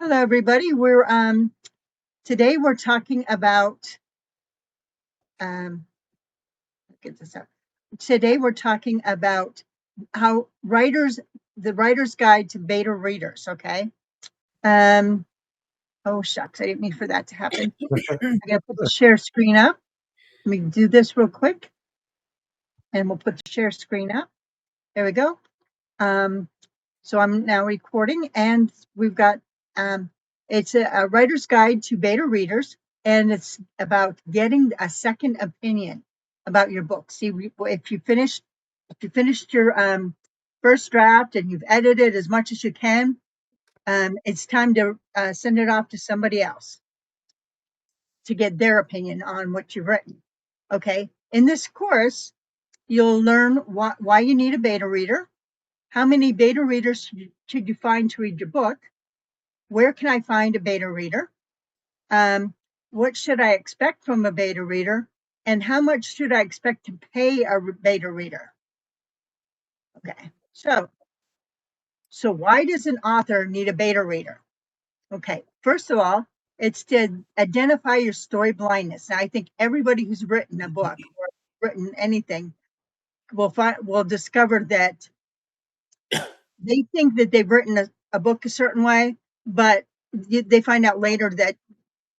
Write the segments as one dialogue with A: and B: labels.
A: Hello, everybody. We're today we're talking about get this up. Today we're talking about how the writer's guide to beta readers. Okay. Um, oh shucks, I didn't mean for that to happen. I gotta put the share screen up. Let me do this real quick, and we'll put the share screen up. There we go. Um, so I'm now recording, and we've got it's a writer's guide to beta readers, and it's about getting a second opinion about your book. See, if you finished your first draft and you've edited as much as you can, it's time to send it off to somebody else to get their opinion on what you've written. Okay. In this course, you'll learn why you need a beta reader, how many beta readers should you find to read your book, where can I find a beta reader, what should I expect from a beta reader, and how much should I expect to pay a beta reader? Okay, so why does an author need a beta reader? Okay, first of all, it's to identify your story blindness. Now, I think everybody who's written a book or written anything will discover that they think that they've written a book a certain way, but they find out later that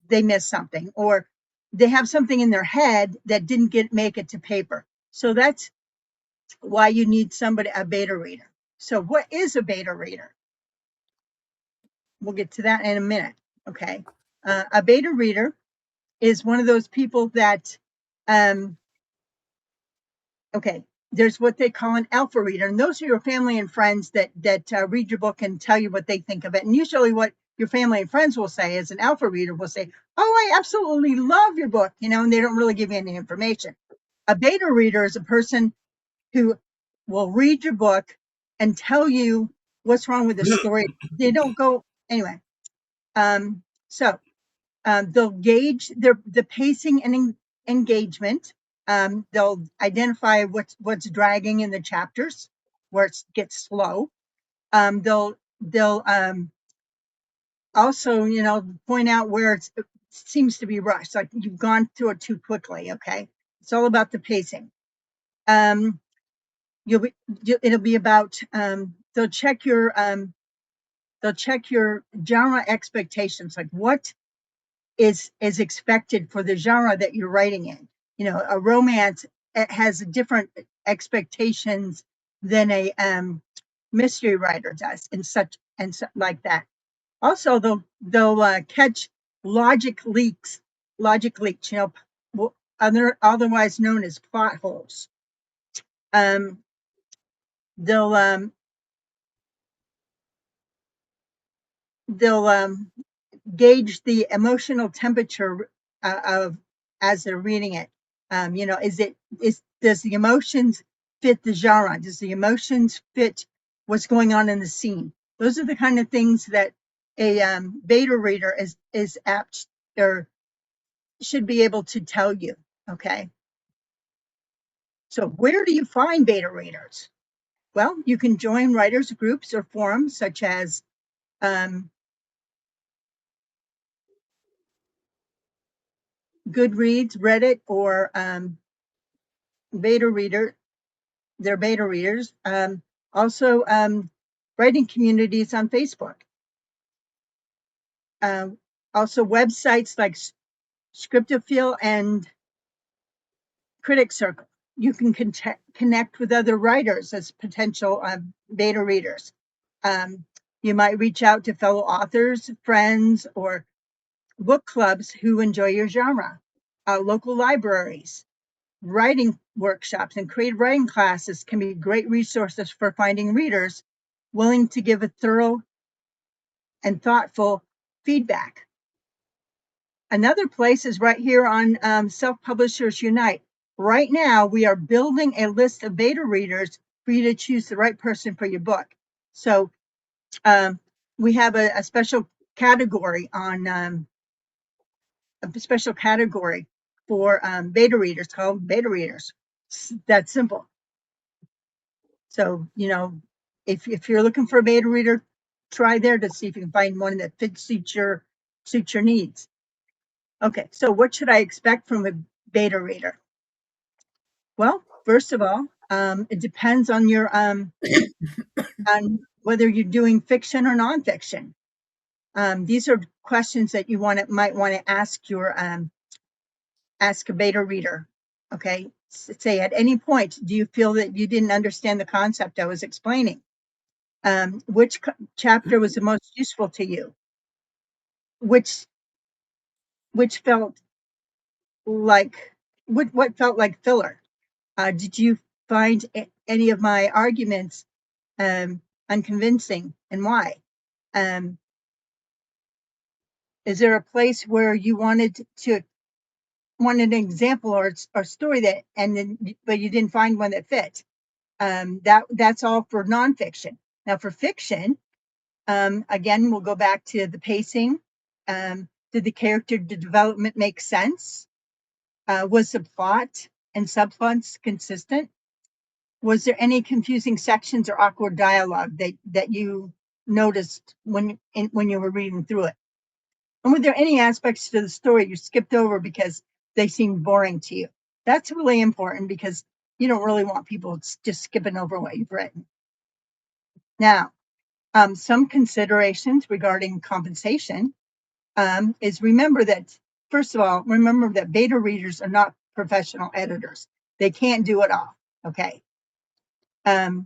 A: they missed something, or they have something in their head that didn't make it to paper. So that's why you need a beta reader. So what is a beta reader? We'll get to that in a minute. Okay. A beta reader is one of those people that, okay, there's what they call an alpha reader, and those are your family and friends that read your book and tell you what they think of it. And usually, what your family and friends will say is an alpha reader will say, "Oh, I absolutely love your book," and they don't really give you any information. A beta reader is a person who will read your book and tell you what's wrong with the story. They don't go anyway. So they'll gauge the pacing and engagement. They'll identify what's dragging in the chapters, where it gets slow. They'll also, point out where it seems to be rushed, like you've gone through it too quickly. Okay, it's all about the pacing. It'll be about they'll check your genre expectations, like what is expected for the genre that you're writing in. A romance has different expectations than a mystery writer does, and like that. Also, they'll catch logic leaks, otherwise known as plot holes. Um, they'll gauge the emotional temperature of as they're reading it. Does the emotions fit the genre? Does the emotions fit what's going on in the scene? Those are the kind of things that a beta reader is apt or should be able to tell you. Okay. So where do you find beta readers? Well, you can join writers groups or forums such as Goodreads, Reddit, or beta reader. They're beta readers. Also, writing communities on Facebook. Also, websites like Scriptophile and Critic Circle. You can connect with other writers as potential beta readers. You might reach out to fellow authors, friends, or book clubs who enjoy your genre. Local libraries, writing workshops, and creative writing classes can be great resources for finding readers willing to give a thorough and thoughtful feedback. Another place is right here on Self Publishers Unite. Right now, we are building a list of beta readers for you to choose the right person for your book. So we have a special category for beta readers called beta readers. That's simple. So, if you're looking for a beta reader, try there to see if you can find one that suits your needs. Okay, so what should I expect from a beta reader? Well, first of all, it depends on your on whether you're doing fiction or nonfiction. These are questions that you might want to ask your ask a beta reader. Okay, say at any point, do you feel that you didn't understand the concept I was explaining? Which chapter was the most useful to you? Which felt like what felt like filler? Did you find any of my arguments unconvincing, and why? Is there a place where you wanted an example or story that, but you didn't find one that fit? That's all for nonfiction. Now for fiction, again, we'll go back to the pacing. Did the character development make sense? Was the plot and subplots consistent? Was there any confusing sections or awkward dialogue that you noticed when you were reading through it? And were there any aspects to the story you skipped over because they seemed boring to you? That's really important because you don't really want people just skipping over what you've written. Now, some considerations regarding compensation is first of all, remember that beta readers are not professional editors. They can't do it all, okay?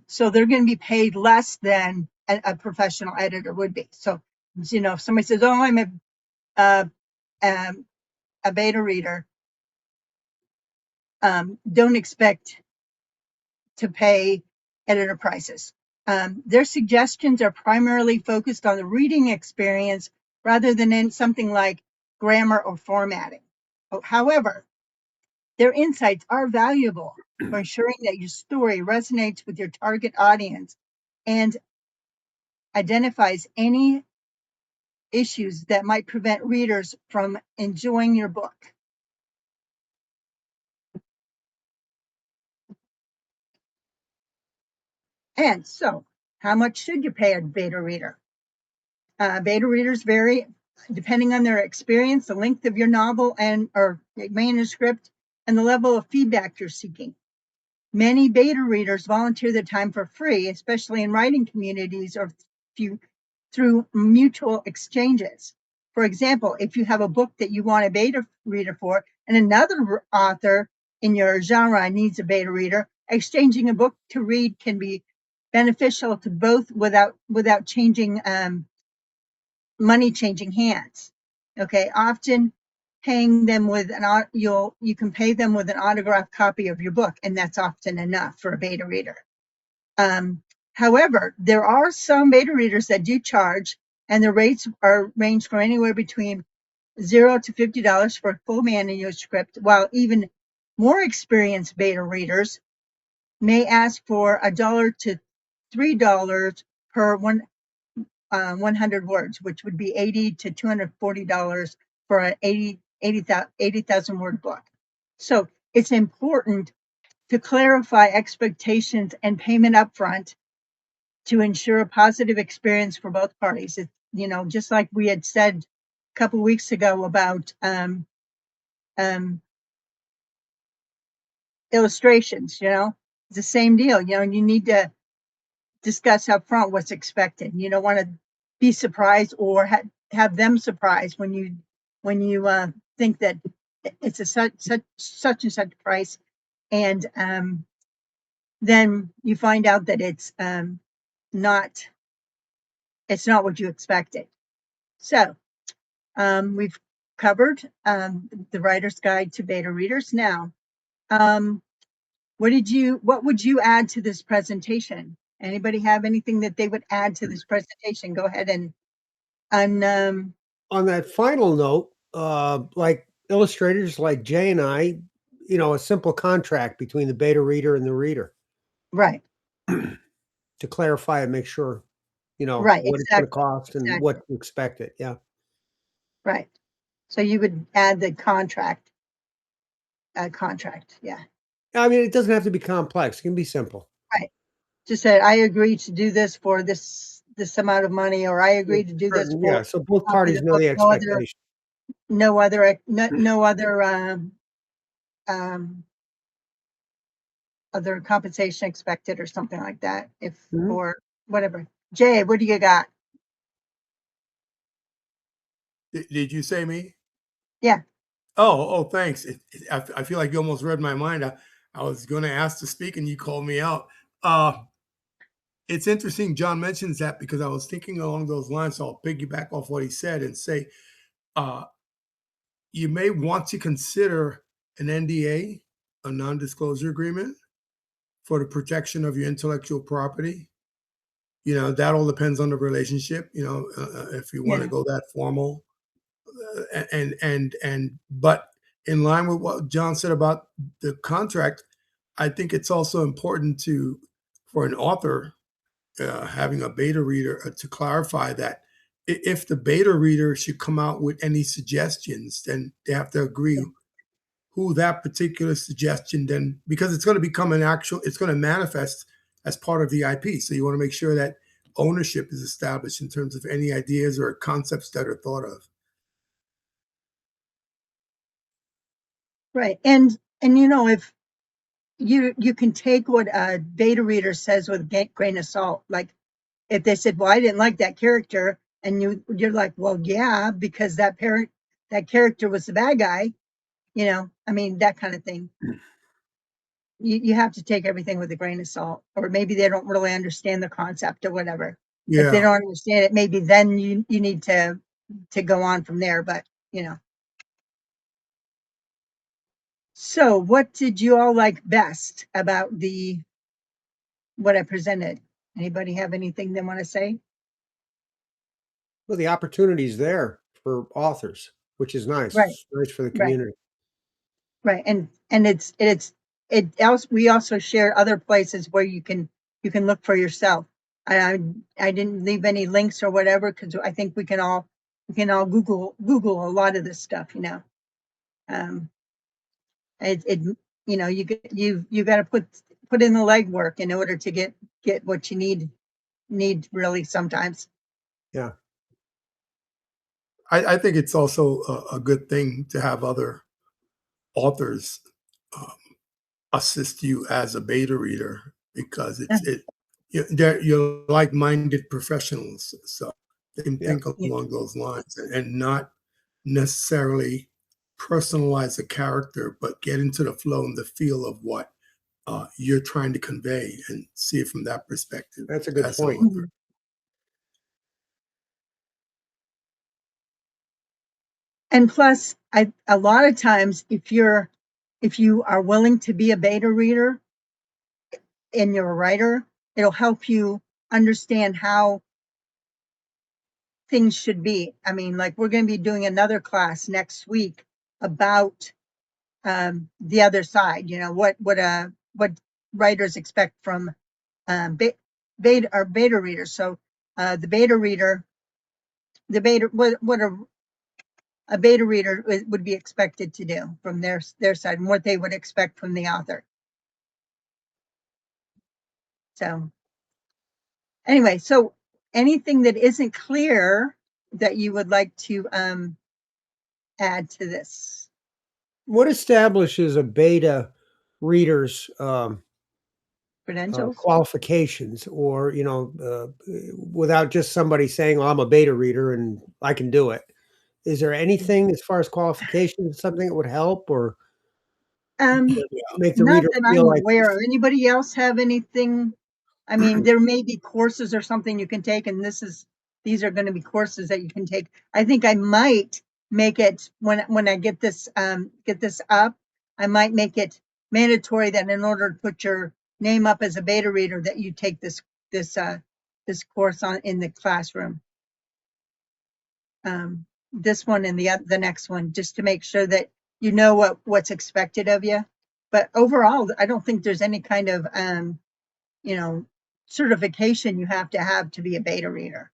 A: So they're going to be paid less than a professional editor would be. So, if somebody says, oh, I'm a beta reader, don't expect to pay editor prices. Their suggestions are primarily focused on the reading experience rather than in something like grammar or formatting. However, their insights are valuable for ensuring that your story resonates with your target audience and identifies any issues that might prevent readers from enjoying your book. And so, how much should you pay a beta reader? Beta readers vary depending on their experience, the length of your novel or manuscript, and the level of feedback you're seeking. Many beta readers volunteer their time for free, especially in writing communities or through mutual exchanges. For example, if you have a book that you want a beta reader for, and another author in your genre needs a beta reader, exchanging a book to read can be beneficial to both without changing money changing hands. Okay, often paying them with you can pay them with an autographed copy of your book, and that's often enough for a beta reader. However, there are some beta readers that do charge, and the rates range from anywhere between $0 to $50 for a full manuscript, while even more experienced beta readers may ask for $1 to $3 per 100 words, which would be $80 to $240 for an 80,000 word book. So it's important to clarify expectations and payment upfront to ensure a positive experience for both parties. It's, just like we had said a couple of weeks ago about illustrations, it's the same deal. You need to discuss up front what's expected. You don't want to be surprised or have them surprised when you think that it's a such and such price, and then you find out that it's not what you expected. So we've covered the Writer's Guide to Beta Readers. Now, what would you add to this presentation? Anybody have anything that they would add to this presentation? Go ahead and
B: on that final note, like illustrators like Jay and I, a simple contract between the beta reader and the reader.
A: Right.
B: To clarify and make sure,
A: right,
B: what it's going to cost and what to expect it. Yeah.
A: Right. So you would add the contract. Yeah.
B: I mean, it doesn't have to be complex. It can be simple.
A: Right. Just said, I agree to do this for this this amount of money, or I agree to do this
B: Certain-
A: for
B: Yeah, so both
A: copy
B: parties
A: the
B: know
A: book,
B: the
A: no other,
B: expectation.
A: no other, um, other compensation expected or something like that, if,
B: Mhm.
A: or whatever. Jay, what do you got?
C: Did you say me?
A: Yeah.
C: Oh, thanks. I feel like you almost read my mind. I was going to ask to speak and you called me out. It's interesting John mentions that because I was thinking along those lines. So I'll piggyback off what he said and say, you may want to consider an NDA, a non-disclosure agreement, for the protection of your intellectual property. That all depends on the relationship, if you want to
A: Yeah.
C: go that formal. But in line with what John said about the contract, I think it's also important for an author having a beta reader to clarify that if the beta reader should come out with any suggestions, then they have to agree who that particular suggestion then, because it's going to become it's going to manifest as part of the IP. So you want to make sure that ownership is established in terms of any ideas or concepts that are thought of.
A: Right. And if you can take what a beta reader says with a grain of salt. Like if they said, well, I didn't like that character, and you're like, well, yeah, because that character was the bad guy, I mean, that kind of thing. You have to take everything with a grain of salt, or maybe they don't really understand the concept or whatever.
C: Yeah.
A: If they don't understand it, maybe then you need to go on from there. But so what did you all like best about what I presented? Anybody have anything they want to say?
B: Well, the opportunity is there for authors, which is nice.
A: Right.
B: It's nice for the
A: Right.
B: community.
A: Right. And we also share other places where you can look for yourself. I didn't leave any links or whatever, because I think we can all Google a lot of this stuff, you got to put in the legwork in order to get what you need really sometimes.
B: Yeah.
C: I think it's also a good thing to have other authors assist you as a beta reader, because you're like-minded professionals, so they can think along those lines and not necessarily personalize a character, but get into the flow and the feel of what you're trying to convey and see it from that perspective.
B: That's a good
C: as an
B: point.
C: author.
A: And plus, a lot of times, if you are willing to be a beta reader and you're a writer, it'll help you understand how things should be. I mean, like we're going to be doing another class next week about the other side. What writers expect from beta readers. So the beta reader, what a beta reader would be expected to do from their side, and what they would expect from the author. So anyway, so anything that isn't clear that you would like to add to this?
B: What establishes a beta reader's
A: Credentials?
B: qualifications, or without just somebody saying, "Well, I'm a beta reader and I can do it." Is there anything as far as qualifications, something that would help, or make the
A: Not
B: reader
A: that
B: feel
A: I'm
B: like
A: aware of. Anybody else have anything? I mean, there may be courses or something you can take, and these are going to be courses that you can take. I think I might make it when I get this up, I might make it mandatory that in order to put your name up as a beta reader, that you take this course in the classroom. This one and the next one, just to make sure that you know what's expected of you. But overall, I don't think there's any kind of certification you have to be a beta reader.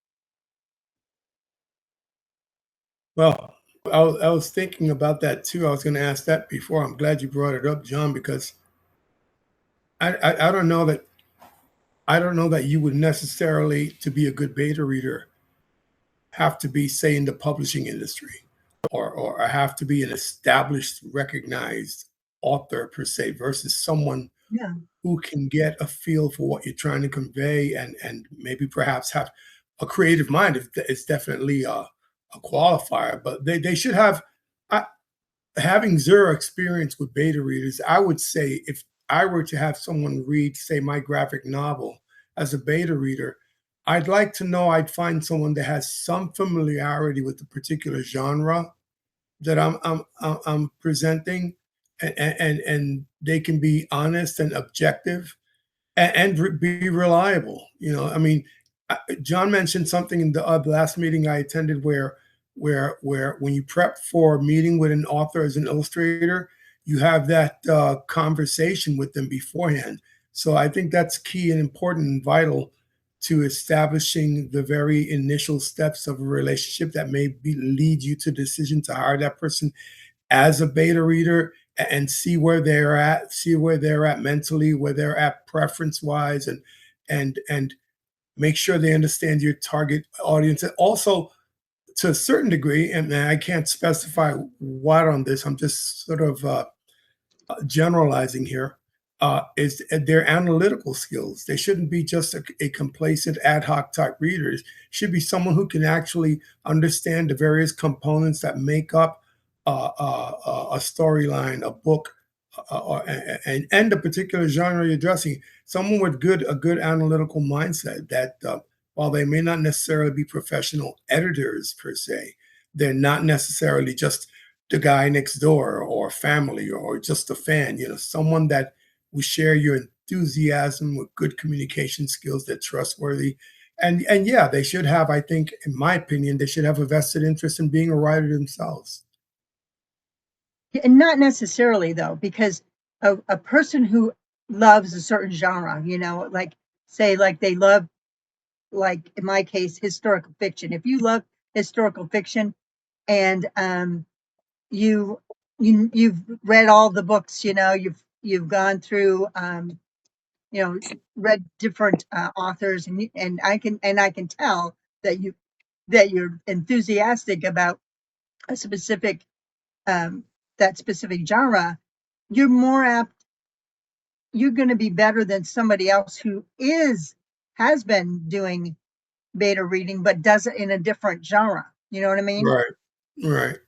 C: Well, I was thinking about that too. I was going to ask that before. I'm glad you brought it up, John, because I don't know that I don't know that you would necessarily, to be a good beta reader, have to be, say, in the publishing industry, or have to be an established, recognized author per se, versus someone
A: Yeah.
C: who can get a feel for what you're trying to convey, and maybe perhaps have a creative mind. It's definitely a qualifier, but they should have. Having zero experience with beta readers, I would say if I were to have someone read, say, my graphic novel as a beta reader, I'd like to know I'd find someone that has some familiarity with the particular genre that I'm presenting, and they can be honest and objective, and be reliable. I mean, John mentioned something in the last meeting I attended where when you prep for a meeting with an author as an illustrator, you have that conversation with them beforehand. So I think that's key and important and vital to establishing the very initial steps of a relationship that lead you to the decision to hire that person as a beta reader, and see where they're at mentally, where they're at preference wise, and make sure they understand your target audience. And also, to a certain degree, and I can't specify what on this, I'm just sort of generalizing here, is their analytical skills. They shouldn't be just a complacent ad hoc type readers. Should be someone who can actually understand the various components that make up a storyline, a book, and the particular genre you're addressing. Someone with a good analytical mindset that, while they may not necessarily be professional editors per se, they're not necessarily just the guy next door or family or just a fan. Someone that will share your enthusiasm with good communication skills, that's trustworthy. And yeah, they should have, I think, in my opinion, they should have a vested interest in being a writer themselves.
A: And not necessarily though, because a person who loves a certain genre, like say, like they love, like in my case, historical fiction. If you love historical fiction and you've read all the books, you've gone through read different authors, and I can tell that you're enthusiastic about a specific that specific genre. You're more apt, you're going to be better than somebody else who has been doing beta reading but does it in a different genre. You know what I mean?
C: Right.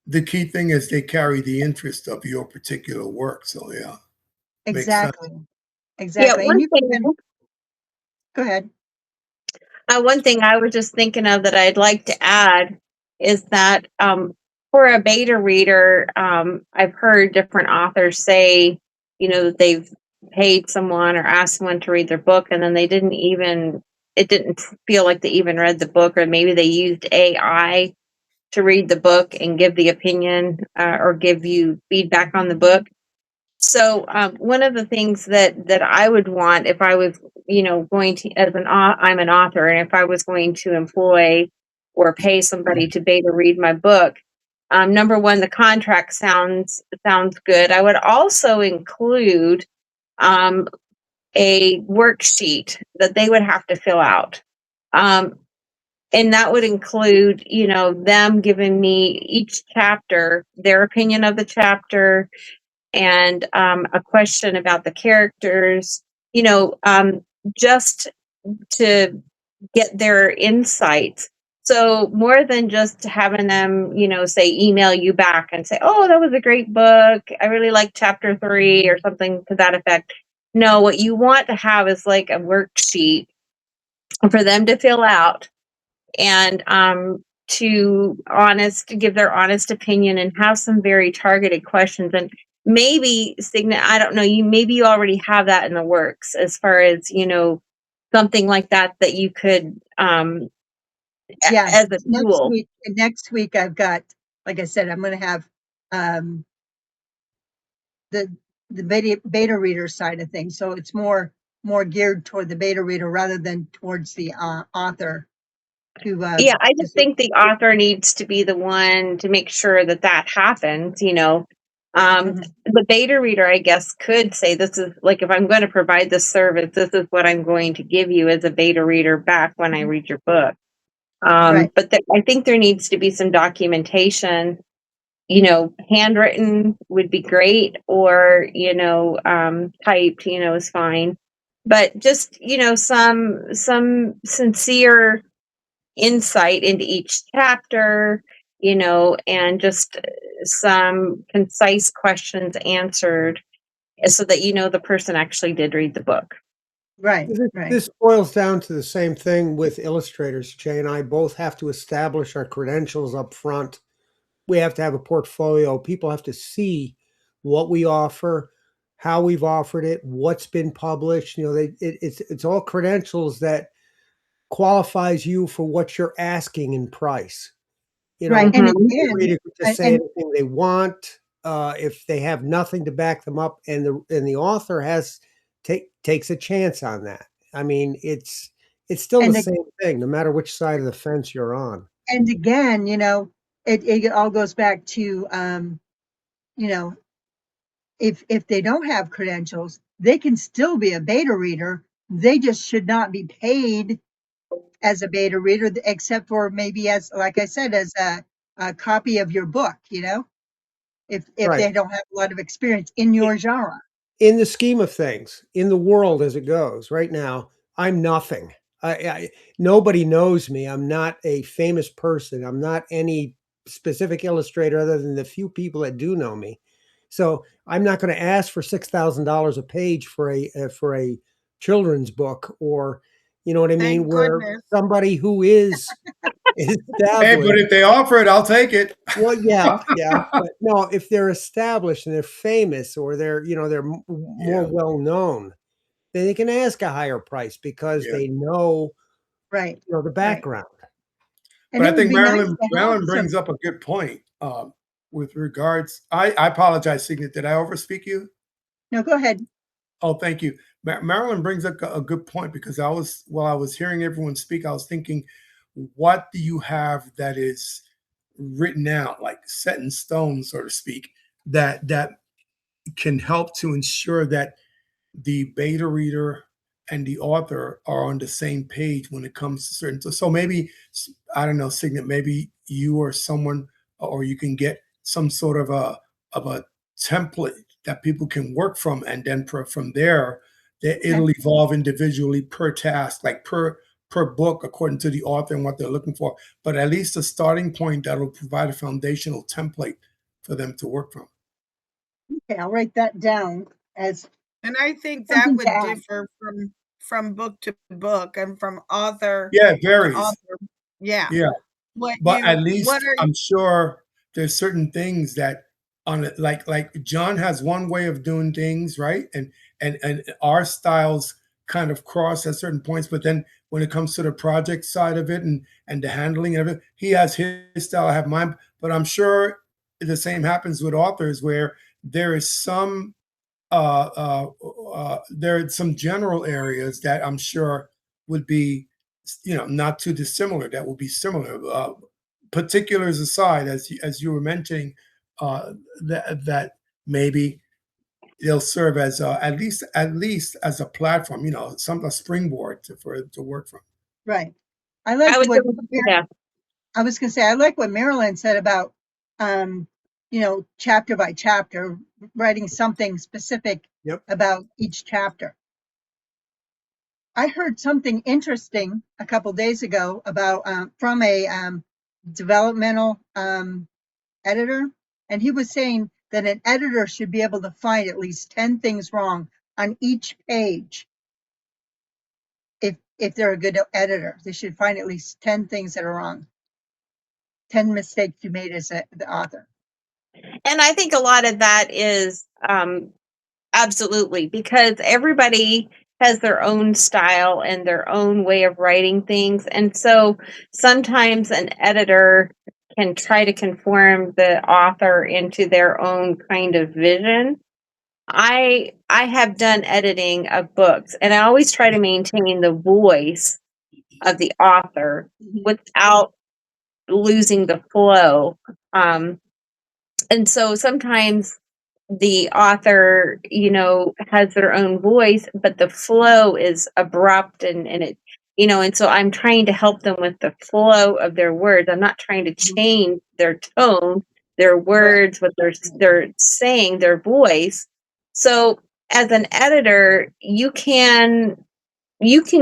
C: The key thing is they carry the interest of your particular work. So yeah, makes sense.
D: Yeah,
A: Exactly. And you can go ahead.
D: one thing I was just thinking of that I'd like to add is that for a beta reader, I've heard different authors say, that they've paid someone or asked someone to read their book, and then it didn't feel like they even read the book, or maybe they used AI to read the book and give the opinion or give you feedback on the book. So one of the things that I would want if I was, going to, I'm an author, and if I was going to employ or pay somebody to beta read my book, number one, the contract sounds good. I would also include a worksheet that they would have to fill out. And that would include, them giving me each chapter, their opinion of the chapter, and a question about the characters, just to get their insights. So more than just having them, say, email you back and say, oh, that was a great book, I really like chapter 3 or something to that effect. No, what you want to have is like a worksheet for them to fill out, and to give their honest opinion and have some very targeted questions. And maybe I don't know, maybe you already have that in the works as far as, something like that you could
A: Yeah.
D: as a tool.
A: Next week I've got, like I said, I'm going to have the beta reader side of things. So it's more geared toward the beta reader rather than towards the author.
D: Yeah, I just think the author needs to be the one to make sure that happens,
A: Mhm.
D: The beta reader, I guess, could say, this is like, if I'm going to provide this service, this is what I'm going to give you as a beta reader back when I
A: Mhm.
D: read your book.
A: Right.
D: But I think there needs to be some documentation, handwritten would be great, or, typed, is fine. But just, some sincere insight into each chapter, and just some concise questions answered, so that the person actually did read the book.
A: Right.
B: This
A: Right.
B: this boils down to the same thing with illustrators. Jay and I both have to establish our credentials up front. We have to have a portfolio. People have to see what we offer, how we've offered it, what's been published. It's all credentials that qualifies you for what you're asking in price.
A: Right. And
B: The
A: again,
B: reader can just say
A: and
B: anything they want. If they have nothing to back them up, and the author takes a chance on that. I mean, it's still the
A: and
B: same thing, no matter which side of the fence you're on.
A: and again, it all goes back to, you know, if they don't have credentials, they can still be a beta reader. They just should not be paid as a beta reader, except for maybe as, like I said, as a copy of your book, if
B: Right.
A: they don't have a lot of experience in your genre.
B: In the scheme of things, in the world as it goes right now, I'm nothing. Nobody knows me. I'm not a famous person. I'm not any specific illustrator other than the few people that do know me. So I'm not going to ask for $6,000 a page for a children's book, or you know what I mean,
E: Thank
B: where
E: goodness.
B: somebody who is
C: Hey,
B: established.
C: but if they offer it, I'll take it.
B: Well, yeah, but no, if they're established and they're famous, or they're more
C: Yeah,
B: well known, then they can ask a higher price because
C: yeah.
B: they know,
A: Right.
B: the
A: Right.
B: background.
A: And
C: But
A: it
C: I
A: would
C: think
A: be nice
C: Marilyn
A: to have
C: Marilyn
A: some.
C: brings up a good point with regards. I apologize, Signet. Did I overspeak you?
A: No, go ahead.
C: Oh, thank you. Marilyn brings up a good point, because while I was hearing everyone speak, I was thinking, what do you have that is written out, like set in stone, so to speak, that can help to ensure that the beta reader and the author are on the same page when it comes to certain. So maybe, I don't know, Signet, maybe you or someone, or you can get some sort of a template that people can work from, and then from there,
A: Okay.
C: it'll evolve individually per task, like per book, according to the author and what they're looking for. But at least a starting point that'll provide a foundational template for them to work from.
A: Okay, I'll write that down as
E: And I think that
A: something to
E: would
A: add.
E: differ from book to book and from author
C: Yeah, it
E: to
C: varies.
E: author. Yeah.
C: Yeah. But at
E: What
C: least
E: are
C: I'm sure there's certain things that on it, like John has one way of doing things, right? And our styles kind of cross at certain points, but then when it comes to the project side of it, and the handling of it, he has his style, I have mine. But I'm sure the same happens with authors, where there is some there are some general areas that I'm sure would be, not too dissimilar. That would be similar. Particulars aside, as you were mentioning, that maybe they'll serve as at least as a platform, a springboard to work from.
A: Right. I
D: I
A: liked
D: would
A: what
D: go, yeah.
A: I was gonna say, I like what Marilyn said about, chapter by chapter, writing something specific
B: Yep.
A: about each chapter. I heard something interesting a couple days ago about, from a, developmental, editor, and he was saying that an editor should be able to find at least 10 things wrong on each page. If they're a good editor, they should find at least 10 things that are wrong. 10 mistakes you made as the author.
D: And I think a lot of that is absolutely, because everybody has their own style and their own way of writing things. And so sometimes an editor can try to conform the author into their own kind of vision. I have done editing of books, and I always try to maintain the voice of the author without losing the flow. And so sometimes the author, has their own voice, but the flow is abrupt and it, and so I'm trying to help them with the flow of their words. I'm not trying to change their tone, their words, what they're saying, their voice. So as an editor, you can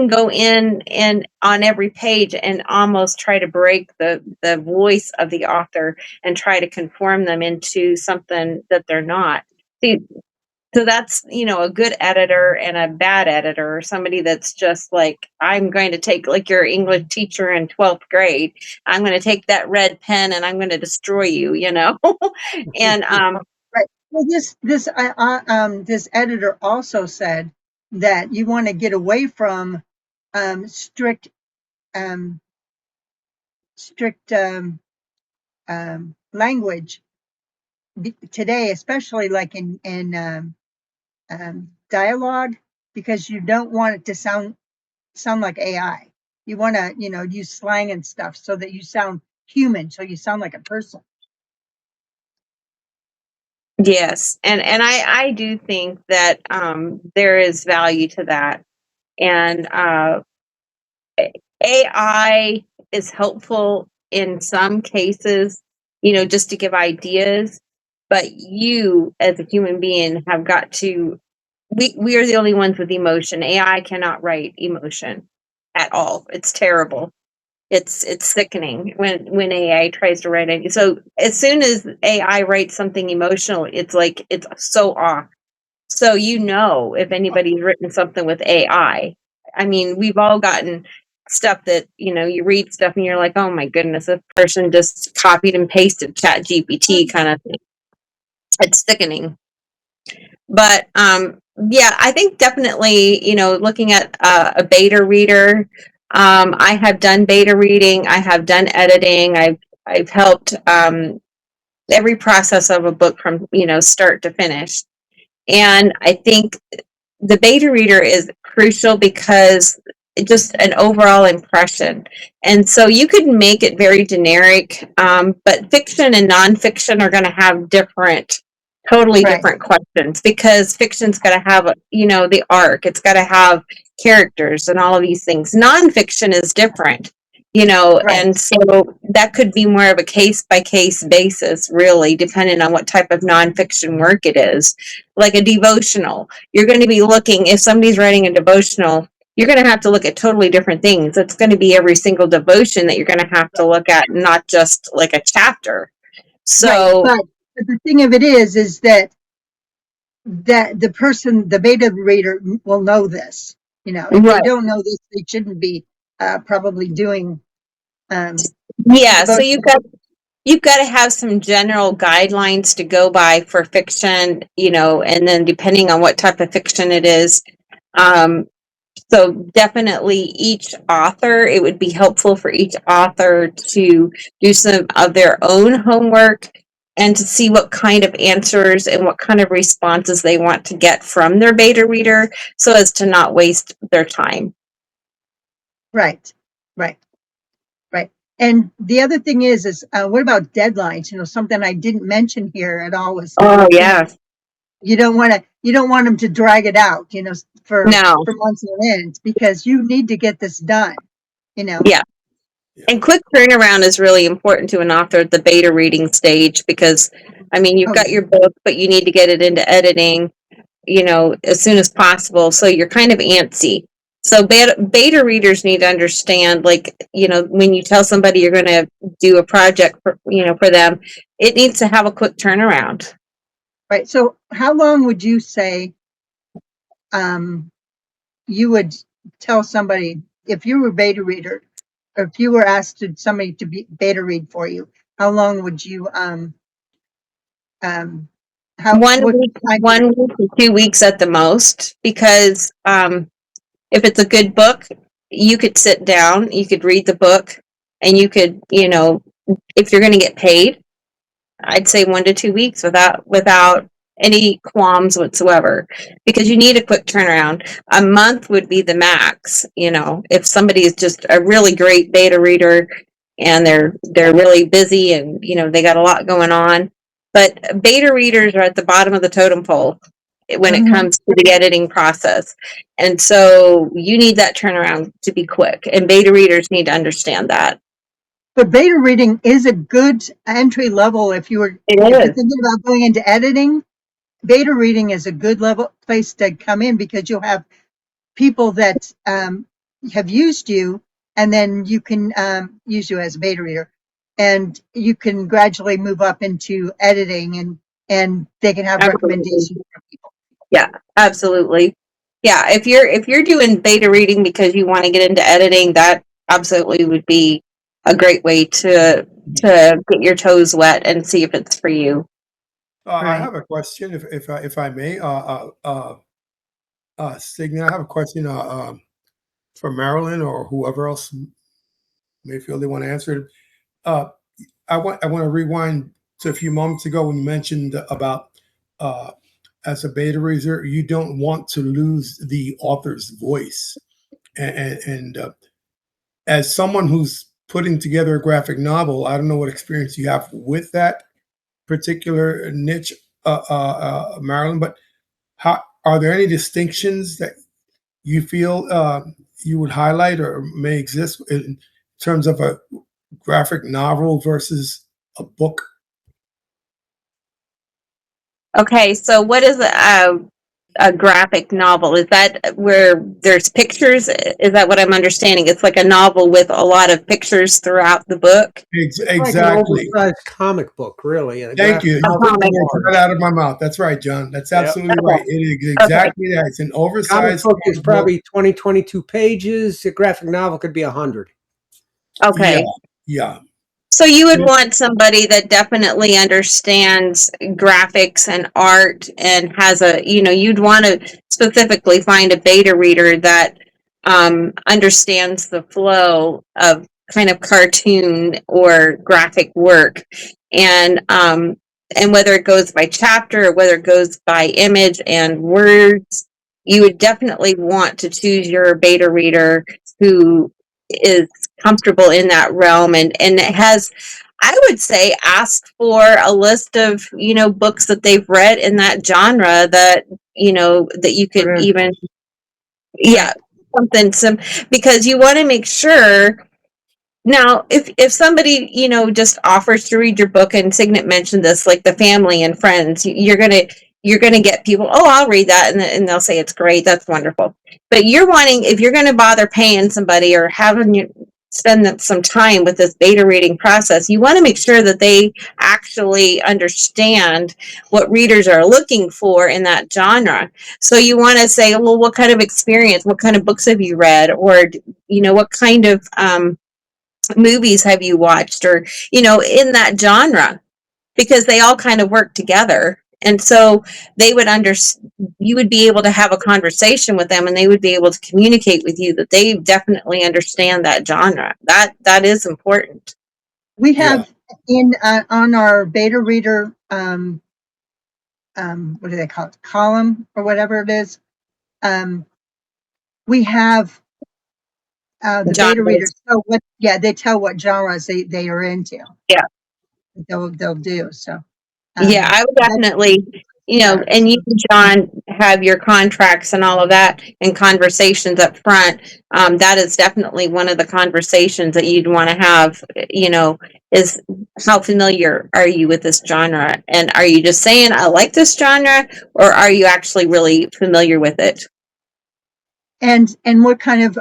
D: go in and on every page and almost try to break the voice of the author and try to conform them into something that they're not. See, so that's, a good editor and a bad editor, or somebody that's just like, I'm going to take, like your English teacher in 12th grade, I'm going to take that red pen and I'm going to destroy you, and
A: Right. Well, this editor also said that you want to get away from strict language today, especially like in dialogue, because you don't want it to sound like AI. You want to, use slang and stuff so that you sound human, so you sound like a person.
D: yes, and I do think that there is value to that, and AI is helpful in some cases, just to give ideas, but you as a human being have got to, we are the only ones with emotion. AI cannot write emotion at all. It's terrible. It's sickening when AI tries to write it. So as soon as AI writes something emotional, it's like it's so off. So if anybody's written something with AI. I mean, we've all gotten stuff that, you read stuff and you're like, oh my goodness, this person just copied and pasted Chat GPT kind of thing. It's sickening. But yeah, I think definitely, looking at a beta reader, I have done beta reading, I have done editing, I've helped every process of a book from, start to finish. And I think the beta reader is crucial because it's just an overall impression. And so you could make it very generic, but fiction and nonfiction are going to have totally
A: Right.
D: different questions, because fiction's got to have, the arc. It's got to have characters and all of these things. Nonfiction is different.
A: Right.
D: And so that could be more of a case by case basis, really, depending on what type of nonfiction work it is. Like a devotional, you're going to be looking, if somebody's writing a devotional, you're going to have to look at totally different things. It's going to be every single devotion that you're going to have to look at, not just like a chapter. So,
A: right. But the thing of it is that the person, the beta reader, will know this. If they
D: right.
A: don't know this, they shouldn't be probably doing.
D: Yeah. So you've got to have some general guidelines to go by for fiction, and then depending on what type of fiction it is. So definitely each author, it would be helpful for each author to do some of their own homework and to see what kind of answers and what kind of responses they want to get from their beta reader, so as to not waste their time.
A: Right. And the other thing is what about deadlines? Something I didn't mention here at all was,
D: Yeah.
A: you don't want them to drag it out, for months on end, because you need to get this done,
D: Yeah. And quick turnaround is really important to an author at the beta reading stage, because, I mean, you've got your book, but you need to get it into editing, as soon as possible. So you're kind of antsy. So beta readers need to understand, like, when you tell somebody you're going to do a project for them, it needs to have a quick turnaround.
A: Right. So how long would you say you would tell somebody, if you were a beta reader, or if you were asked somebody to be beta read for you, how long would you
D: 1 week to 2 weeks at the most, because if it's a good book, you could sit down, you could read the book, and you could, if you're going to get paid, I'd say 1 to 2 weeks without any qualms whatsoever, because you need a quick turnaround. A month would be the max, if somebody is just a really great beta reader and they're really busy and, they got a lot going on. But beta readers are at the bottom of the totem pole when it
A: Mhm.
D: comes to the editing process. And so you need that turnaround to be quick, and beta readers need to understand that.
A: But beta reading is a good entry level if you're thinking about going into editing. Beta reading is a good level place to come in because you'll have people that have used you, and then you can use you as a beta reader, and you can gradually move up into editing, and they can have
D: Absolutely.
A: recommendations from people.
D: Yeah, absolutely. Yeah, if you're doing beta reading because you want to get into editing, that absolutely would be a great way to get your toes wet and see if it's for you.
C: I
A: Right.
C: have a question, if I may. Signa, I have a question for Marilyn or whoever else may feel they want to answer it. I want to rewind to a few moments ago when you mentioned about as a beta reader, you don't want to lose the author's voice, and as someone who's putting together a graphic novel, I don't know what experience you have with that particular niche, Marilyn, but how are there any distinctions that you feel you would highlight or may exist in terms of a graphic novel versus a book?
D: Okay, so what is a graphic novel? Is that where there's pictures? Is that what I'm understanding? It's like a novel with a lot of pictures throughout the book.
B: Like an
C: Exactly.
B: oversized comic book, really.
C: Thank you. You took
D: comic
C: the words right out of my mouth. That's right, John. That's
B: Yep.
C: absolutely right. It is exactly that. It's an
B: Comic
C: oversized
B: book is
C: book.
B: probably 20, 22 pages. A graphic novel could be 100.
D: Okay.
C: Yeah.
D: So you would
C: Yeah.
D: want somebody that definitely understands graphics and art and has you'd want to specifically find a beta reader that understands the flow of kind of cartoon or graphic work, and whether it goes by chapter or whether it goes by image and words, you would definitely want to choose your beta reader who is comfortable in that realm, and it has, I would say, ask for a list of books that they've read in that genre that that you could even something because you want to make sure. Now, if somebody just offers to read your book, and Signet mentioned this, like the family and friends, you're gonna get people, oh, I'll read that, and they'll say it's great, that's wonderful. But if you're gonna bother paying somebody or having you spend some time with this beta reading process, you want to make sure that they actually understand what readers are looking for in that genre. So you want to say, well, what kind of experience, what kind of books have you read, or what kind of movies have you watched, or in that genre, because they all kind of work together. And so they would you would be able to have a conversation with them, and they would be able to communicate with you that they definitely understand that genre. That is important.
A: We have on our beta reader what do they call it, column or whatever it is, we have the beta readers. So they tell what genres they are into.
D: Yeah,
A: they'll do so.
D: Yeah, I would definitely, and you, John, have your contracts and all of that and conversations up front. That is definitely one of the conversations that you'd want to have, is how familiar are you with this genre? And are you just saying, I like this genre, or are you actually really familiar with it?
A: And what kind of,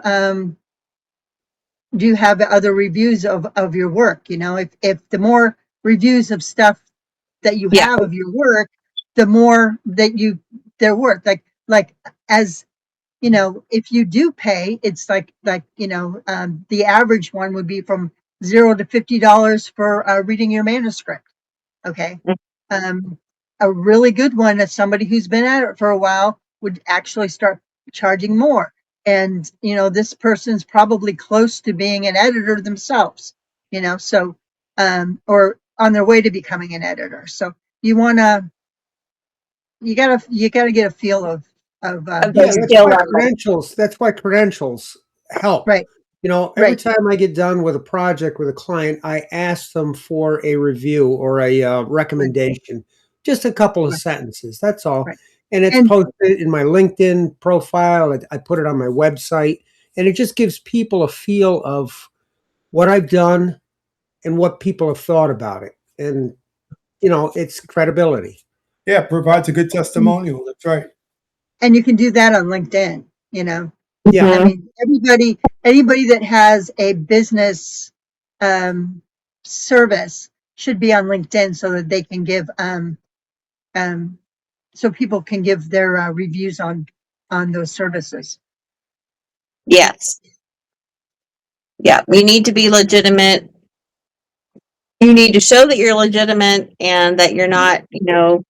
A: do you have other reviews of your work? If the more reviews of stuff that you have of your work, the more that they're worth. Like as if you do pay, it's like the average one would be from $0 to $50 for reading your manuscript. Okay. A really good one, as somebody who's been at it for a while, would actually start charging more. And this person's probably close to being an editor themselves, so or on their way to becoming an editor. So you gotta get a feel of
B: That's why credentials help.
A: Right.
B: You know, every
A: Right.
B: time I get done with a project with a client, I ask them for a review or a recommendation, just a couple of
A: Right.
B: sentences. That's all.
A: Right.
B: And it's
A: And
B: posted in my LinkedIn profile. I put it on my website, and it just gives people a feel of what I've done and what people have thought about it. And, you know, it's credibility.
C: Yeah, provides a good testimonial. That's right.
A: and you can do that on LinkedIn, you know. I
B: Yeah.
D: Mhm.
A: mean, anybody that has a business service should be on LinkedIn so that they can give so people can give their reviews on those services.
D: Yes. Yeah, you need to be legitimate. You need to show that you're legitimate and that you're not, you know,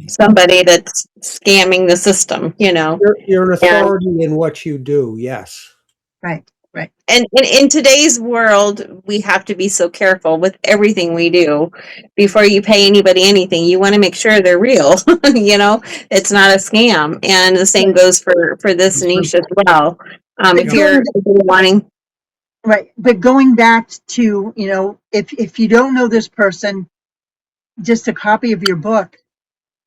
D: somebody that's scamming the system, you know.
B: You're an
D: And
B: authority in what you do. Yes.
A: Right, right.
D: and in today's world, we have to be so careful with everything we do. Before you pay anybody anything, you want to make sure they're real. You know, it's not a scam. And the same goes for this niche as well.
A: But
D: If you're wanting,
A: right, but going back to, you know, if you don't know this person, just a copy of your book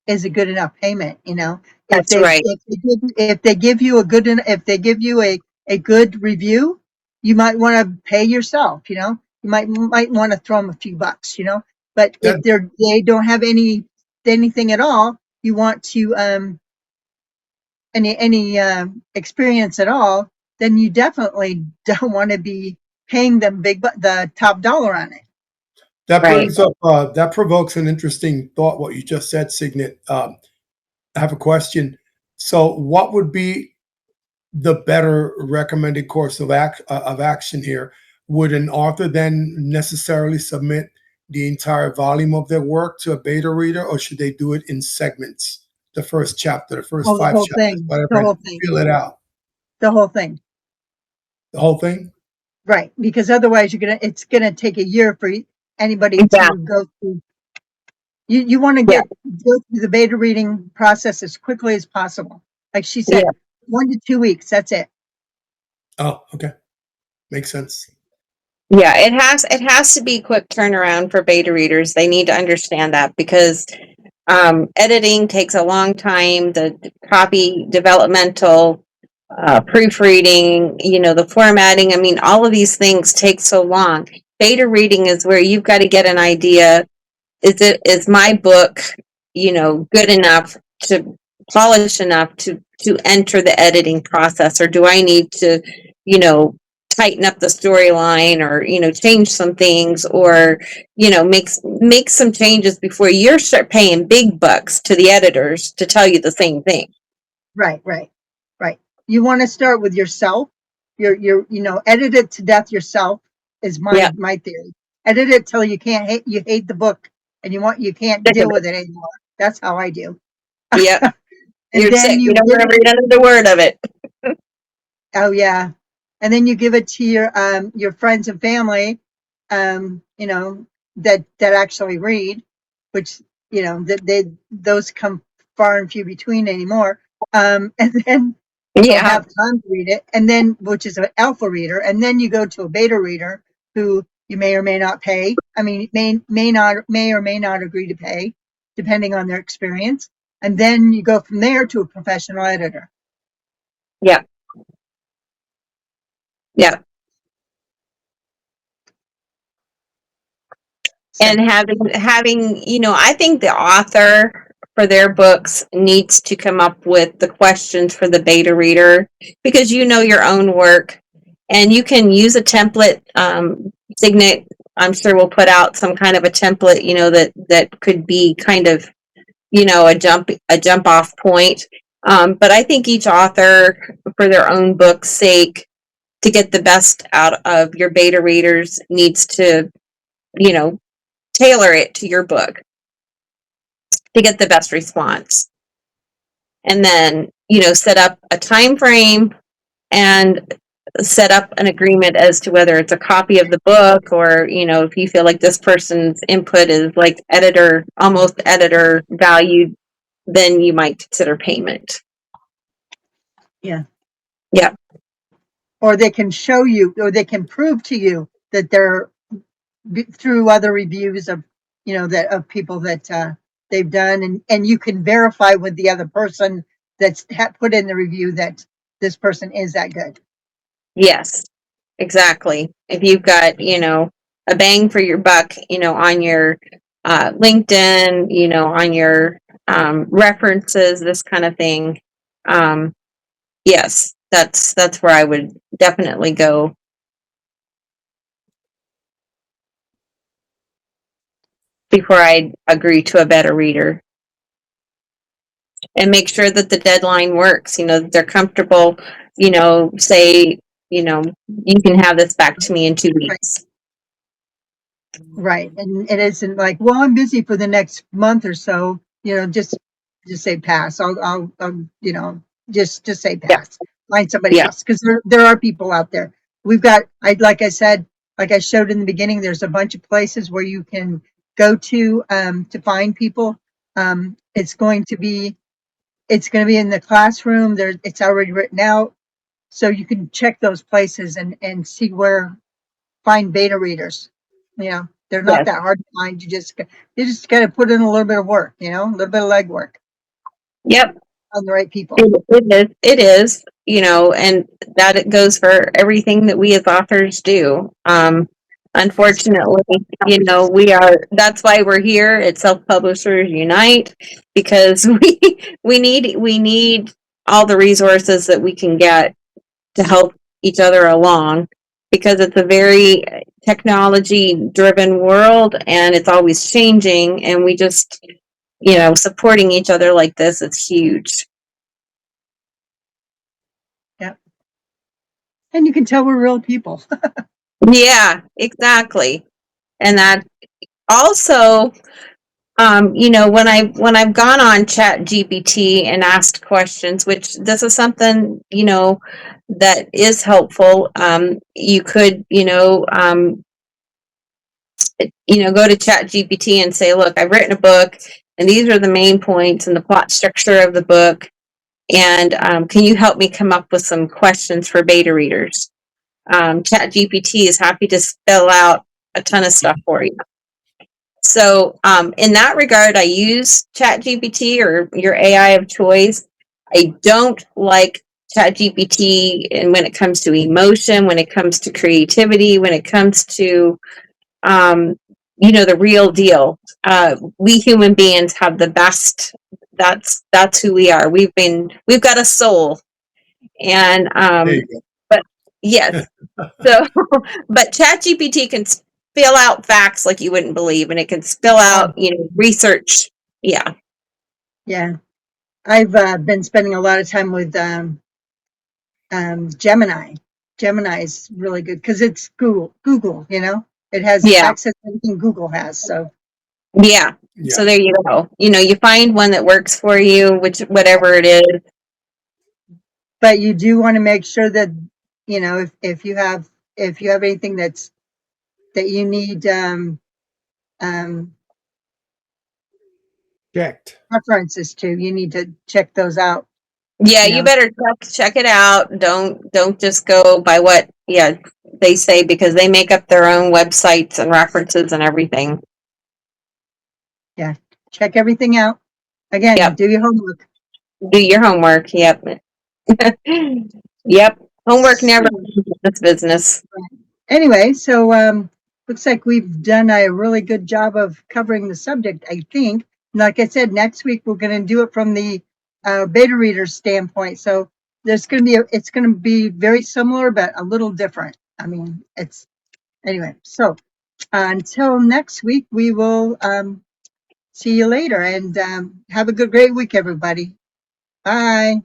A: is a good enough payment, you know. If
D: that's
A: they
D: right.
A: if they give you a good a good review, you might want to pay yourself, you know. You might want to throw them a few bucks, you know. But if
C: That
A: they don't have anything at all, you want to any experience at all, then you definitely don't want to be paying them the top dollar on it.
C: that
D: Right.
C: brings up that provokes an interesting thought. What you just said, Signet. I have a question. So, what would be the better recommended course of action here? Would an author then necessarily submit the entire volume of their work to a beta reader, or should they do it in segments? The first chapter, the first
A: Oh, the
C: five
A: whole
C: chapters,
A: thing,
C: whatever,
A: the
C: and
A: whole thing,
C: feel it out.
A: the whole thing.
C: The whole thing.
A: Right, because otherwise it's gonna take a year for anybody
D: Yeah.
A: to go through. You want to
D: Yeah.
A: go through the beta reading process as quickly as possible. Like she said,
D: Yeah.
A: 1 to 2 weeks, that's it.
C: Oh, okay, makes sense.
D: Yeah, it has to be quick turnaround for beta readers. They need to understand that because editing takes a long time. The copy developmental, proofreading, you know, the formatting. I mean, all of these things take so long. Beta reading is where you've got to get an idea. Is my book, you know, good enough to polish enough to enter the editing process, or do I need to, you know, tighten up the storyline, or, you know, change some things, or, you know, make some changes before you start paying big bucks to the editors to tell you the same thing.
A: Right, right, right. You want to start with yourself. You know, edit it to death yourself is
D: Yeah.
A: my theory. Edit it till you hate the book and you can't deal with it anymore. That's how I do.
D: Yeah.
A: And
D: You're
A: then
D: sick. You
A: you
D: don't
A: give
D: want to read another word of it.
A: Oh yeah. And then you give it to your friends and family, you know, that actually read, which, you know, that those come far and few between anymore. And then don't
D: Yeah.
A: have time to read it. And then, which is an alpha reader. And then you go to a beta reader who you may or may not pay. I mean, may or may not agree to pay, depending on their experience. And then you go from there to a professional editor.
D: Yeah. Yeah.
A: So,
D: And having, you know, I think the author for their books needs to come up with the questions for the beta reader, because you know your own work and you can use a template. Signet, I'm sure, will put out some kind of a template, you know, that could be kind of, you know, a jump off point. But I think each author, for their own book's sake, to get the best out of your beta readers, needs to, you know, tailor it to your book to get the best response. And then, you know, set up a time frame and set up an agreement as to whether it's a copy of the book, or, you know, if you feel like this person's input is like almost editor valued, then you might consider payment.
A: yeah.
D: Yeah.
A: or they can show you, or they can prove to you that they're through other reviews of, you know, that of people that they've done, and you can verify with the other person that's put in the review that this person is that good.
D: Yes, exactly. If you've got, you know, a bang for your buck, you know, on your LinkedIn, you know, on your references, this kind of thing. Yes, that's where I would definitely go. Before I agree to a beta reader. And make sure that the deadline works, you know, that they're comfortable, you know, say, you know, you can have this back to me in 2 weeks.
A: Right. And it isn't like, well, I'm busy for the next month or so, you know, just say pass. I'll you know, just say
D: Yeah.
A: pass. Find somebody
D: Yeah.
A: else. Because there are people out there. We've got, like I said, like I showed in the beginning, there's a bunch of places where you can go to find people. It's going to be in the classroom. It's already written out. So you can check those places and see where, find beta readers. You know, they're not
D: Yes.
A: that hard to find. You just got to put in a little bit of work, you know, a little bit of legwork
D: Yep.
A: on the right people.
D: It is, you know, and that it goes for everything that we as authors do. Unfortunately, you know, that's why we're here at Self Publishers Unite, because we need all the resources that we can get to help each other along, because it's a very technology driven world and it's always changing, and we just, you know, supporting each other like this is huge.
A: And you can tell we're real people.
D: Yeah, exactly. And that also, you know, when I've gone on Chat GPT and asked questions, which this is something, you know, that is helpful. You could, go to Chat GPT and say, look, I've written a book and these are the main points and the plot structure of the book. And can you help me come up with some questions for beta readers? Chat GPT is happy to spell out a ton of stuff for you. So in that regard, I use Chat GPT or your AI of choice. I don't like Chat GPT, and when it comes to emotion, when it comes to creativity, when it comes to the real deal. We human beings have the best. That's who we are. We've got a soul, and
C: There you go.
D: but yes. So, but ChatGPT can spill out facts like you wouldn't believe, and it can spill out, research. Yeah.
A: Yeah. I've been spending a lot of time with Gemini. Gemini is really good because it's Google, you know, it has
D: Yeah.
A: access to everything Google has. So
D: Yeah.
C: Yeah.
D: So there you go. You find one that works for you, whatever it is.
A: but you do want to make sure that, you know, if you have anything that you need
B: Checked.
A: references to, you need to check those out.
D: Yeah,
A: You
D: you
A: know?
D: better check it out. Don't just go by what they say, because they make up their own websites and references and everything.
A: Yeah, check everything out. Again,
D: Yep.
A: do your homework.
D: Do your homework. Yep. Yep. Homework never ends in this business.
A: Anyway, so looks like we've done a really good job of covering the subject, I think. Like I said, next week we're going to do it from the beta reader standpoint. So it's going to be very similar, but a little different. I mean, anyway. So until next week, we will see you later, and have a great week, everybody. Bye.